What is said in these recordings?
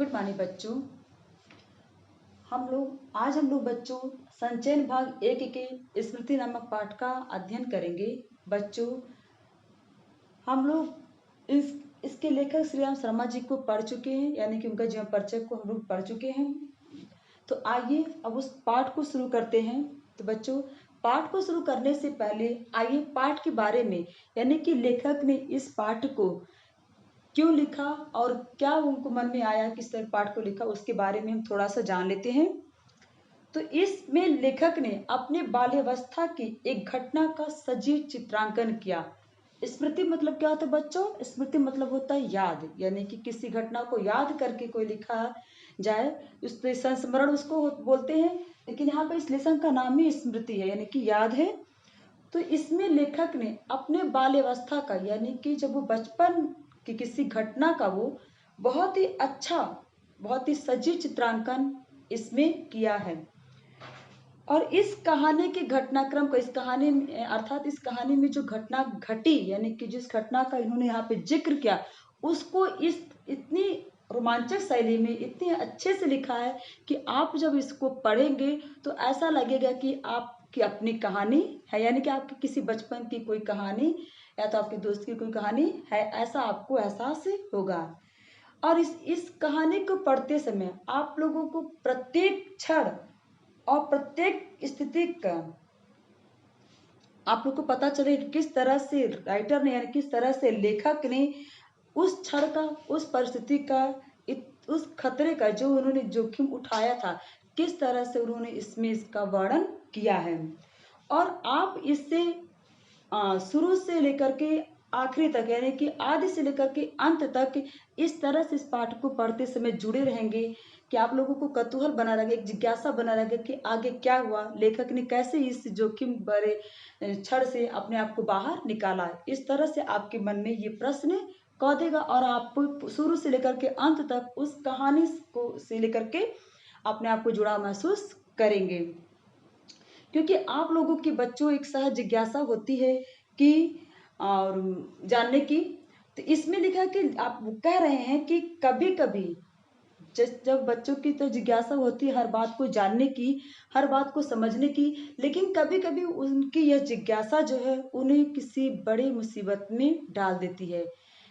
Good morning बच्चों। आज हम लोग बच्चों संचयन भाग 1 के स्मृति नामक पाठ का अध्ययन करेंगे। बच्चों हम लोग इसके लेखक श्री राम शर्मा जी को पढ़ चुके हैं, यानी कि उनका जीवन परिचय को हम लोग पढ़ चुके हैं। तो आइए अब उस पाठ को शुरू करते हैं। तो बच्चों पाठ को शुरू करने से पहले आइए पाठ के बारे में, यानी कि लेखक ने इस पाठ को क्यों लिखा और क्या उनको मन में आया किस तरह पाठ को लिखा, उसके बारे में हम थोड़ा सा जान लेते हैं। तो इसमें लेखक ने अपने बाल्यावस्था की एक घटना का सजीव चित्रांकन किया। स्मृति मतलब क्या होता है बच्चों? स्मृति मतलब होता है याद, यानी कि किसी घटना को याद करके कोई लिखा जाए, उस संस्मरण उसको बोलते हैं। लेकिन यहाँ पर इस लेसन का नाम ही स्मृति है, यानी कि याद है। तो इसमें लेखक ने अपने बाल्यावस्था का, यानी कि जब वो बचपन की किसी घटना का, वो बहुत ही अच्छा, बहुत ही सजीव चित्रांकन इसमें किया है। और इस कहानी के घटनाक्रम को, इस कहानी में अर्थात इस कहानी में जो घटना घटी, यानी कि जिस घटना का इन्होंने यहाँ पे जिक्र किया, उसको इस इतनी रोमांचक शैली में इतने अच्छे से लिखा है कि आप जब इसको पढ़ेंगे तो ऐसा लगेगा कि आपकी अपनी कहानी है, यानी कि आपकी किसी बचपन की कोई कहानी या तो आपके दोस्त की कोई कहानी है, ऐसा आपको एहसास होगा। और इस कहानी को पढ़ते समय आप लोगों को प्रत्येक क्षण और प्रत्येक स्थिति का आप लोग को पता चले किस तरह से राइटर ने, यानी किस तरह से लेखक ने उस क्षण का, उस परिस्थिति का, उस खतरे का जो उन्होंने जोखिम उठाया था, किस तरह से उन्होंने इसमें इसका वर्णन किया है। और आप इससे शुरू से लेकर के आखिरी तक, यानी कि आदि से लेकर के अंत तक इस तरह से इस पाठ को पढ़ते समय जुड़े रहेंगे कि आप लोगों को कौतूहल बना रहेगा, एक जिज्ञासा बना रहेगा कि आगे क्या हुआ, लेखक ने कैसे इस जोखिम भरे क्षण से अपने आप को बाहर निकाला। इस तरह से आपके मन में ये प्रश्न कौधेगा और आप शुरू से लेकर के अंत तक उस कहानी को से लेकर के अपने आप को जुड़ा महसूस करेंगे। क्योंकि आप लोगों की बच्चों एक सहज जिज्ञासा होती है कि और जानने की। तो इसमें लिखा कि आप कह रहे हैं कि कभी कभी जब बच्चों की तो जिज्ञासा होती है हर बात को जानने की, हर बात को समझने की, लेकिन कभी कभी उनकी यह जिज्ञासा जो है उन्हें किसी बड़ी मुसीबत में डाल देती है।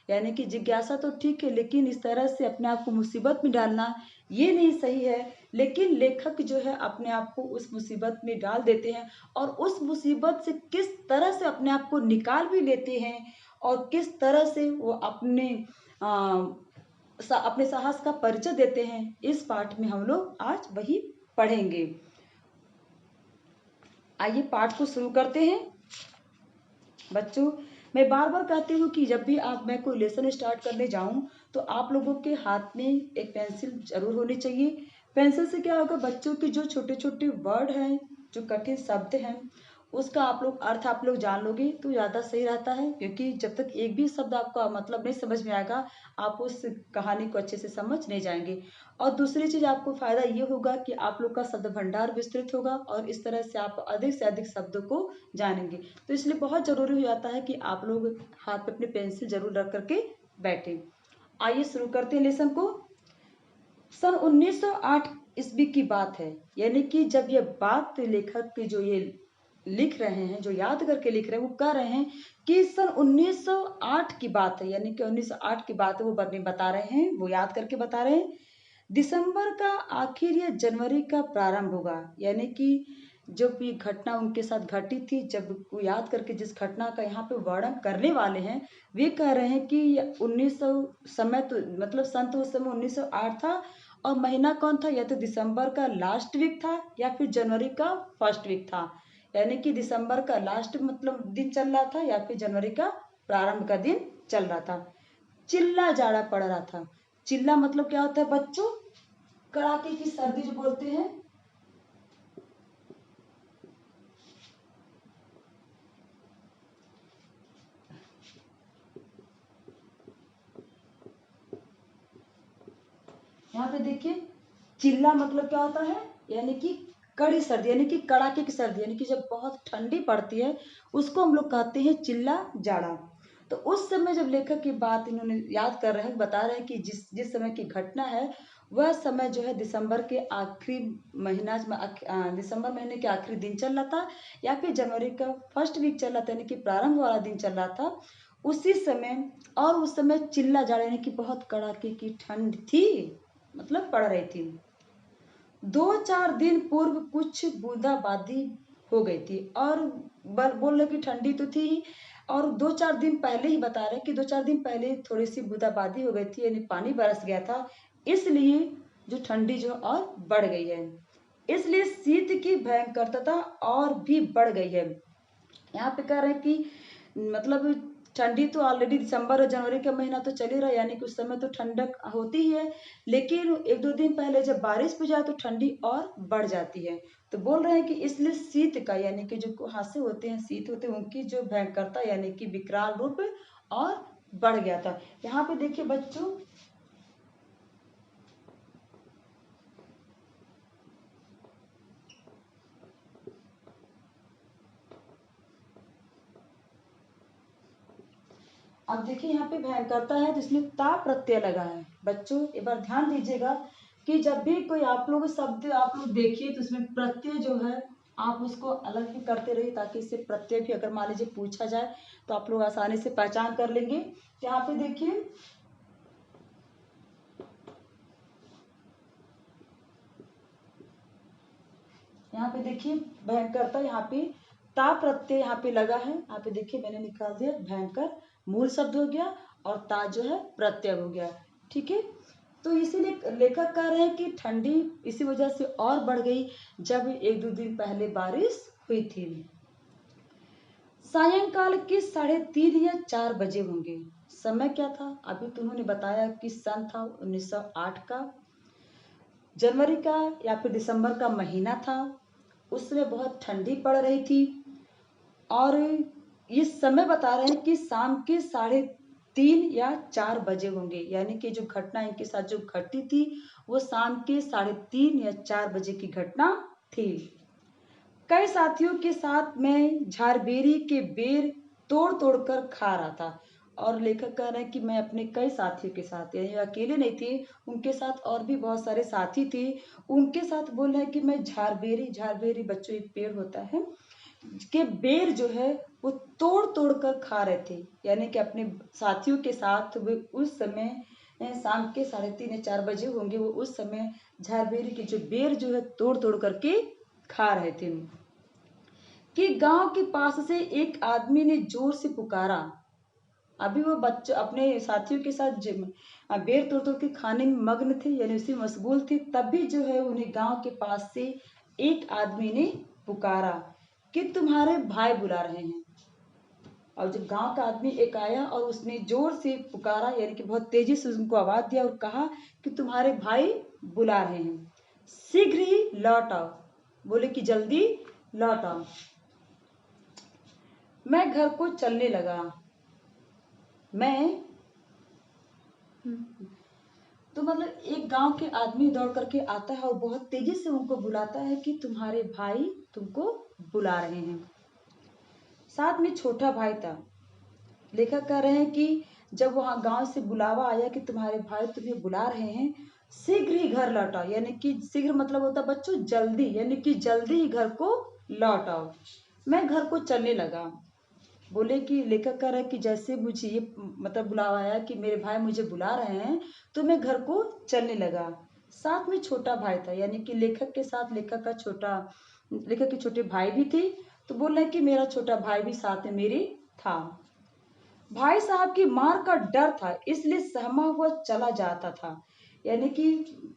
यानी कि जिज्ञासा तो ठीक है, लेकिन इस तरह से अपने आप को मुसीबत में डालना ये नहीं सही है। लेकिन लेखक जो है अपने आप को उस मुसीबत में डाल देते हैं और उस मुसीबत से किस तरह से अपने आप को निकाल भी लेते हैं और किस तरह से वो अपने साहस का परिचय देते हैं, इस पाठ में हम लोग आज वही पढ़ेंगे। आइए पाठ को शुरू करते हैं। बच्चों मैं बार बार कहती हूँ कि जब भी मैं कोई लेसन स्टार्ट करने जाऊं तो आप लोगों के हाथ में एक पेंसिल जरूर होनी चाहिए। पेंसिल से क्या होगा, बच्चों के जो छोटे छोटे वर्ड हैं, जो कठिन शब्द हैं, उसका आप लोग अर्थ आप लोग जान लोगे तो ज़्यादा सही रहता है। क्योंकि जब तक एक भी शब्द आपका मतलब नहीं समझ में आएगा, आप उस कहानी को अच्छे से समझ नहीं जाएंगे। और दूसरी चीज़ आपको फ़ायदा ये होगा कि आप लोग का शब्द भंडार विस्तृत होगा और इस तरह से आप अधिक से अधिक शब्दों को जानेंगे। तो इसलिए बहुत ज़रूरी हो जाता है कि आप लोग हाथ पे अपनी पेंसिल जरूर रख करके बैठे। आइए शुरू करते हैं लेसन को। सन 1908 ईस्वी की बात है, यानी कि जब ये बात लेखक के जो ये लिख रहे हैं, जो याद करके लिख रहे हैं, वो कह रहे हैं कि सन 1908 की बात है, यानी कि 1908 की बात है, वो बता रहे हैं, वो याद करके बता रहे हैं। दिसंबर का आखिर या जनवरी का प्रारंभ होगा, यानी कि जब ये घटना उनके साथ घटी थी, जब वो याद करके जिस घटना का यहाँ पे वर्णन करने वाले हैं, वे कह रहे हैं कि 1900 समय तो मतलब सन तो उस समय 1908 था और महीना कौन था, या तो दिसंबर का लास्ट वीक था या फिर जनवरी का फर्स्ट वीक था। यानी कि दिसंबर का लास्ट मतलब दिन चल रहा था या फिर जनवरी का प्रारंभ का दिन चल रहा था। चिल्ला जाड़ा पड़ रहा था। चिल्ला मतलब क्या होता है बच्चों? कड़ाके की सर्दी जो बोलते हैं। यहाँ पे देखिए चिल्ला मतलब क्या होता है, यानी कि कड़ी सर्दी, यानी कि कड़ाके की सर्दी, यानी कि जब बहुत ठंडी पड़ती है उसको हम लोग कहते हैं चिल्ला जाड़ा। तो उस समय जब लेखक की बात इन्होंने याद कर रहे हैं, बता रहे हैं कि जिस जिस समय की घटना है वह समय जो है दिसंबर के आखिरी महीना दिसंबर महीने के आखिरी दिन चल रहा था, या फिर जनवरी का फर्स्ट वीक चल रहा था, यानी कि प्रारंभ वाला दिन चल रहा था उसी समय। और उस समय चिल्ला जा यानी कि बहुत कड़ाके की ठंड थी, मतलब पड़ रही थी। 2-4 दिन पूर्व कुछ बूंदाबांदी हो गई थी, और बोल रहे कि ठंडी तो थी, और 2-4 दिन पहले ही बता रहे कि 2-4 दिन पहले थोड़ी सी बूंदाबांदी हो गई थी, यानी पानी बरस गया था, इसलिए जो ठंडी जो और बढ़ गई है, इसलिए शीत की भयंकरता और भी बढ़ गई है। यहाँ पे कह रहे हैं कि मतलब ठंडी तो ऑलरेडी दिसंबर और जनवरी का महीना तो चल ही रहा है, यानी कि उस समय तो ठंडक होती ही है, लेकिन 1-2 दिन पहले जब बारिश हो जाए तो ठंडी और बढ़ जाती है। तो बोल रहे हैं कि इसलिए शीत का, यानी कि जो कुहासे होते हैं, शीत होते हैं, उनकी जो भयंकरता यानी कि विकराल रूप और बढ़ गया था। यहाँ पे देखिए बच्चों, अब देखिए यहाँ पे भयंकरता है तो इसमें ता प्रत्यय लगा है। बच्चों एक बार ध्यान दीजिएगा कि जब भी कोई आप लोग शब्द आप लोग देखिए तो उसमें प्रत्यय जो है आप उसको अलग ही करते रहिए, ताकि इससे प्रत्यय भी अगर मान लीजिए पूछा जाए तो आप लोग आसानी से पहचान कर लेंगे। यहाँ पे देखिए, यहाँ पे देखिए भयंकरता, यहाँ पे ता प्रत्यय यहाँ पे लगा है। यहाँ पे देखिए मैंने निकाल दिया, भयंकर मूल शब्द हो गया और ता जो है प्रत्यय हो गया। ठीक है, तो इसीलिए लेखक कह रहे हैं कि ठंडी इसी वजह से और बढ़ गई जब 1-2 दिन पहले बारिश हुई थी। सायंकाल के 3:30 या 4 बजे होंगे। समय क्या था, अभी तो उन्होंने बताया कि सन था 1908 का, जनवरी का या फिर दिसंबर का महीना था, उस समय बहुत ठंडी पड़ रही थी, और ये समय बता रहे हैं कि शाम के 3:30 या 4 बजे होंगे, यानी कि जो घटना इनके साथ जो घटी थी वो शाम के 3:30 या 4 बजे की घटना थी। कई साथियों के साथ मैं झारबेरी के बेर तोड़ तोड़ कर खा रहा था, और लेखक कह रहे हैं कि मैं अपने कई साथियों के साथ, यानी अकेले नहीं थे, उनके साथ और भी बहुत सारे साथी थे, उनके साथ बोल रहे हैं कि मैं झारबेरी बच्चों एक पेड़ होता है के बेर जो है वो तोड़ तोड़ कर खा रहे थे, यानी कि अपने साथियों के साथ वे उस समय शाम के 3:30 या 4 बजे होंगे, वो उस समय झारबेरी के जो बेर जो है तोड़ तोड़ करके खा रहे थे कि गांव के पास से एक आदमी ने जोर से पुकारा। अभी वो बच्चे अपने साथियों के साथ बेर तोड़ तोड़ के खाने में मग्न थे, यानी उसी मशगूल थे, तभी जो है उन्हें गांव के पास से एक आदमी ने पुकारा कि तुम्हारे भाई बुला रहे हैं। और जब गांव का आदमी एक आया और उसने जोर से पुकारा, यानी कि बहुत तेजी से उनको आवाज दिया और कहा कि तुम्हारे भाई बुला रहे हैं, शीघ्र ही लौट आओ। बोले कि जल्दी लौट आओ। मैं घर को चलने लगा। मैं तो मतलब एक गांव के आदमी दौड़ करके आता है और बहुत तेजी से उनको बुलाता है कि तुम्हारे भाई तुमको बुला रहे हैं। साथ में छोटा भाई था। लेखक कह रहे हैं कि जब वहां गांव से बुलावा आया कि तुम्हारे भाई तुम्हें बुला रहे हैं, शीघ्र ही घर लौट आओ, यानी कि शीघ्र मतलब होता बच्चों जल्दी, यानी कि जल्दी ही घर को लौट आओ। मैं घर को चलने लगा। बोले कि लेखक कह रहा है कि जैसे मुझे ये मतलब बुलावा आया कि मेरे भाई मुझे बुला रहे हैं, तो मैं घर को चलने लगा। साथ में छोटा भाई था, यानी कि लेखक के साथ लेखक के छोटे भाई भी थे। तो बोल रहे हैं कि मेरा छोटा भाई भी साथ में मेरे था। भाई साहब की मार का डर था, इसलिए सहमा हुआ चला जाता था, यानी कि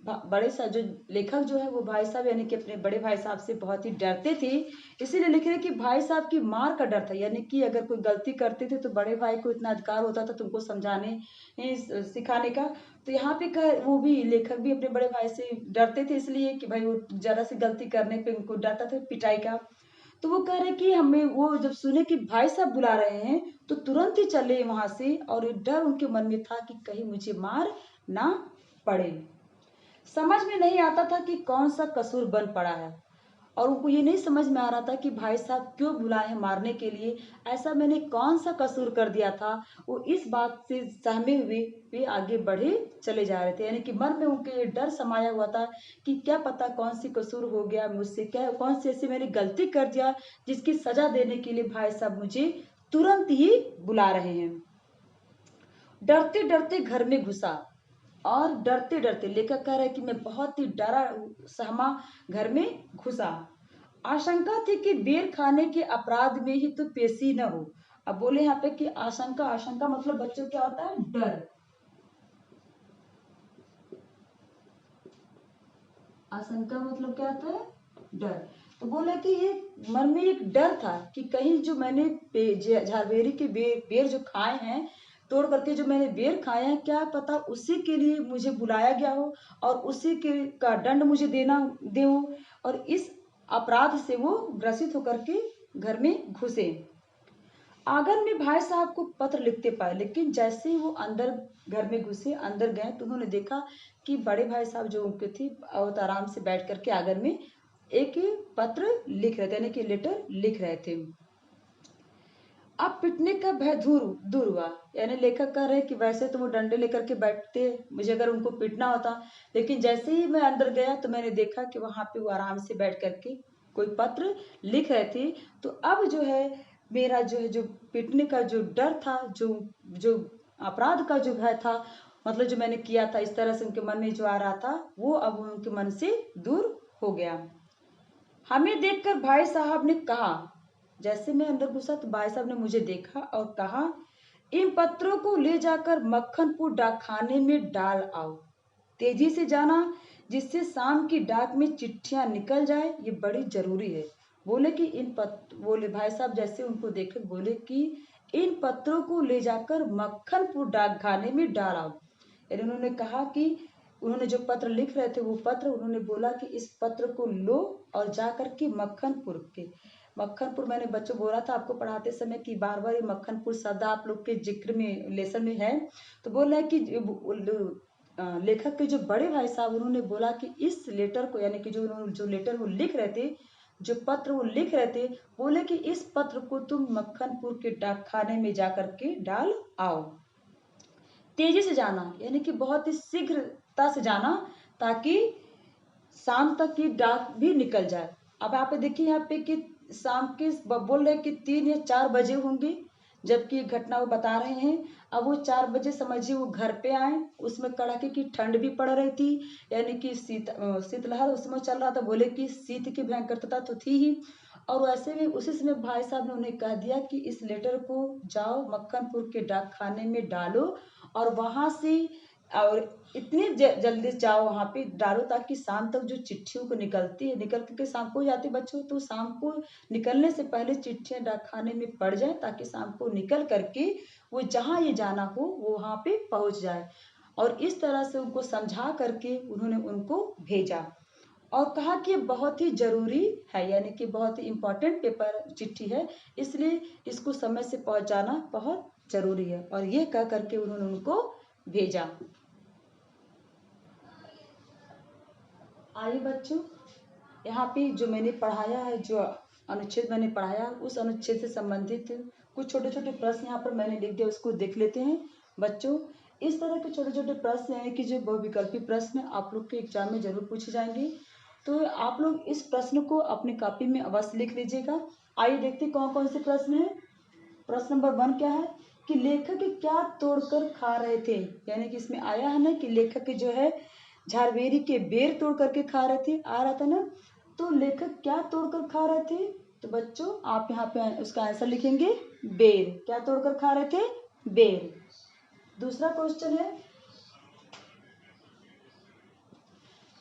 बड़े सा जो लेखक जो है वो भाई साहब यानी कि अपने बड़े भाई साहब से बहुत ही डरते थे, इसीलिए लिख रहे कि भाई साहब की मार का डर था, यानी कि अगर कोई गलती करते थे तो बड़े भाई को इतना अधिकार होता था तुमको समझाने सिखाने का। तो यहाँ पे वो भी लेखक भी अपने बड़े भाई से डरते थे, इसलिए कि भाई वो जरा सी गलती करने पे उनको डरता था पिटाई का। तो वो कह रहे कि हमें वो जब सुने कि भाई साहब बुला रहे हैं तो तुरंत ही चले वहां से, और डर उनके मन में था कि कहीं मुझे मार ना पड़े। समझ में नहीं आता था कि कौन सा कसूर बन पड़ा है, और उनको ये नहीं समझ में आ रहा था कि भाई साहब क्यों बुलाए हैं मारने के लिए, ऐसा मैंने कौन सा कसूर कर दिया था। वो इस बात से सहमे हुए वे आगे बढ़े चले जा रहे थे, यानी कि मन में उनके ये डर समाया हुआ था कि क्या पता कौन सी कसूर हो गया मुझसे, क्या कौन सी ऐसी मैंने गलती कर दिया जिसकी सजा देने के लिए भाई साहब मुझे तुरंत ही बुला रहे हैं। डरते डरते घर में घुसा, और डरते डरते लेखक कह रहे हैं कि मैं बहुत ही डरा सहमा घर में घुसा। आशंका थी कि बेर खाने के अपराध में ही तो पेशी न हो। अब बोले यहाँ पे कि आशंका, आशंका मतलब बच्चों क्या होता है, डर। आशंका मतलब क्या होता है, डर। तो बोले कि ये मन में एक डर था कि कहीं जो मैंने झारबेरी के बेर जो खाए हैं, तोड़ करके जो मैंने बेर खाए हैं, क्या पता उसी के लिए मुझे बुलाया गया हो और उसी के का दंड मुझे देना दे हो, और इस अपराध से वो ग्रसित होकर के घर में घुसे। आंगन में भाई साहब को पत्र लिखते पाए, लेकिन जैसे ही वो अंदर घर में घुसे, अंदर गए, तो उन्होंने देखा कि बड़े भाई साहब जो उनके थे बहुत आराम से बैठ करके आंगन में एक पत्र लिख रहे थे, यानी कि लेटर लिख रहे थे। अब पिटने का भय दूर दूर हुआ, यानी लेखक कह रहे हैं कि वैसे तो वो डंडे लेकर के बैठते मुझे अगर उनको पीटना होता, लेकिन जैसे ही मैं अंदर गया तो मैंने देखा कि वहां पे वो आराम से बैठ करके कोई पत्र लिख रहे थे। तो अब जो है मेरा जो है जो पीटने का जो डर था, जो जो अपराध का जो भय था, मतलब जो मैंने किया था इस तरह से उनके मन में जो आ रहा था, वो अब उनके मन से दूर हो गया। हमें देखकर भाई साहब ने कहा, जैसे मैं अंदर घुसा तो भाई साहब ने मुझे देखा और कहा, इन पत्रों को ले जाकर मक्खनपुर डाकखाने में डाल आओ, तेजी से जाना, जिससे शाम की डाक में चिट्ठियां निकल जाए, ये बड़ी जरूरी है। बोले कि बोले भाई साहब जैसे उनको देखे बोले कि इन पत्रों को ले जाकर मक्खनपुर डाकखाने में डाल आओ, यानी उन्होंने कहा कि उन्होंने जो पत्र लिख रहे थे वो पत्र, उन्होंने बोला कि इस पत्र को लो और जा करके मक्खनपुर मैंने बच्चों बोला था आपको पढ़ाते समय कि बार बार ये मक्खनपुर शब्द आप लोग के जिक्र में लेसन में है। तो बोल रहे हैं कि लेखक के जो बड़े भाई साहब उन्होंने बोला कि इस लेटर को, यानी कि जो लेटर वो लिख रहे थे, जो पत्र वो लिख रहे थे, बोले कि इस पत्र को तुम मक्खनपुर के डाकखाने में जाकर के डाल आओ, तेजी से जाना, यानी कि बहुत ही शीघ्रता से जाना, ताकि शाम तक की डाक भी निकल जाए। अब आप देखिए यहाँ पे कि शाम के बोल रहे कि 3 या 4 बजे होंगे जबकि घटना वो बता रहे हैं। अब वो 4 बजे समझिए वो घर पे आए, उसमें कड़ाके की ठंड भी पड़ रही थी, यानी कि शीतलहर उसमें चल रहा था। बोले कि शीत की भयंकरता तो थी ही, और वैसे भी उसी समय भाई साहब ने उन्हें कह दिया कि इस लेटर को जाओ मक्खनपुर के डाकखाने में डालो, और वहां से और इतनी जल्दी जाओ वहां पे डालो ताकि शाम तक जो चिट्ठियों को निकलती है, निकल के शाम को जाती बच्चों, तो शाम को निकलने से पहले चिट्ठियां डाकखाने में पड़ जाए, ताकि शाम को निकल करके वो जहां ये जाना हो वो वहां पे पहुंच जाए। और इस तरह से उनको समझा करके उन्होंने उनको भेजा और कहा कि ये बहुत ही जरूरी है, यानी कि बहुत ही इम्पोर्टेंट पेपर चिट्ठी है, इसलिए इसको समय से पहुंचाना बहुत जरूरी है, और ये कह करके उन्होंने उनको भेजा। आइए बच्चों, यहाँ पे जो मैंने पढ़ाया है, जो अनुच्छेद मैंने पढ़ाया, उस अनुच्छेद से संबंधित कुछ छोटे छोटे प्रश्न यहाँ पर मैंने लिख दिया, उसको देख लेते हैं बच्चों। इस तरह के छोटे छोटे प्रश्न यानी कि जो बहुविकल्पी प्रश्न आप लोग के एग्जाम में जरूर पूछे जाएंगे, तो आप लोग इस प्रश्न को अपनी कॉपी में अवश्य लिख लीजिएगा। आइए देखते कौन कौन से प्रश्न है। प्रश्न नंबर 1 क्या है कि लेखक क्या तोड़कर खा रहे थे, यानी कि इसमें आया है ना कि लेखक जो है झारबेरी के बेर तोड़ करके खा रहे थे, आ रहा था ना, तो लेखक क्या तोड़कर खा रहे थे, तो बच्चों आप यहाँ पे उसका आंसर लिखेंगे बेर, क्या तोड़कर खा रहे थे, बेर। दूसरा क्वेश्चन है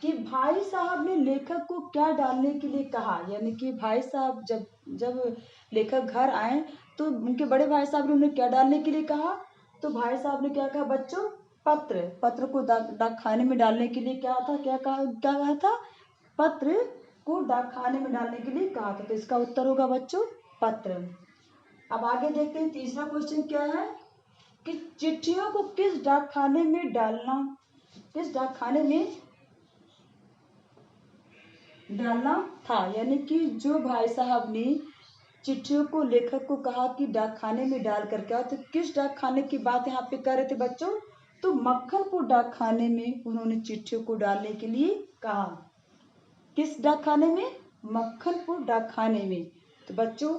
कि भाई साहब ने लेखक को क्या डालने के लिए कहा, यानी कि भाई साहब जब जब लेखक घर आए तो उनके बड़े भाई साहब ने उन्हें क्या डालने के लिए कहा, तो भाई साहब ने क्या कहा बच्चों, पत्र को डाकखाने में डालने के लिए क्या कहा था, पत्र को डाकखाने में डालने के लिए कहा था, तो इसका उत्तर होगा बच्चों पत्र। अब आगे देखते हैं तीसरा क्वेश्चन क्या है कि चिट्ठियों को किस डाकखाने में डालना, किस डाकखाने में डालना था, यानी कि जो भाई साहब ने चिट्ठियों को लेखक को कहा कि डाक खाने में डाल करके आओ, तो किस डाक खाने की बात यहाँ पे कर रहे थे बच्चों? तो मक्खनपुर डाक खाने में उन्होंने चिट्ठियों को डालने के लिए कहा। किस डाक खाने में? मक्खनपुर डाक खाने में। तो बच्चों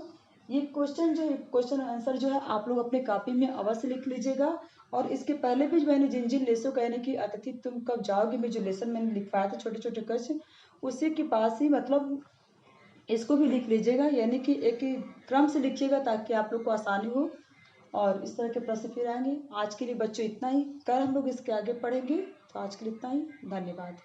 ये क्वेश्चन आंसर जो है आप लोग अपने कॉपी में अवश्य लिख लीजिएगा। और इसके पहले भी मैंने जिन जिन लेसों का, यानी कि अतिथि तुम कब जाओगे में जो लेसन मैंने लिखवाया था छोटे छोटे क्वेश्चन, उसी के पास ही मतलब इसको भी लिख लीजिएगा, यानी कि एक ही क्रम से लिखिएगा ताकि आप लोग को आसानी हो। और इस तरह के प्रश्न फिर आएंगे। आज के लिए बच्चों इतना ही, कल हम लोग इसके आगे पढ़ेंगे। तो आज के लिए इतना ही, धन्यवाद।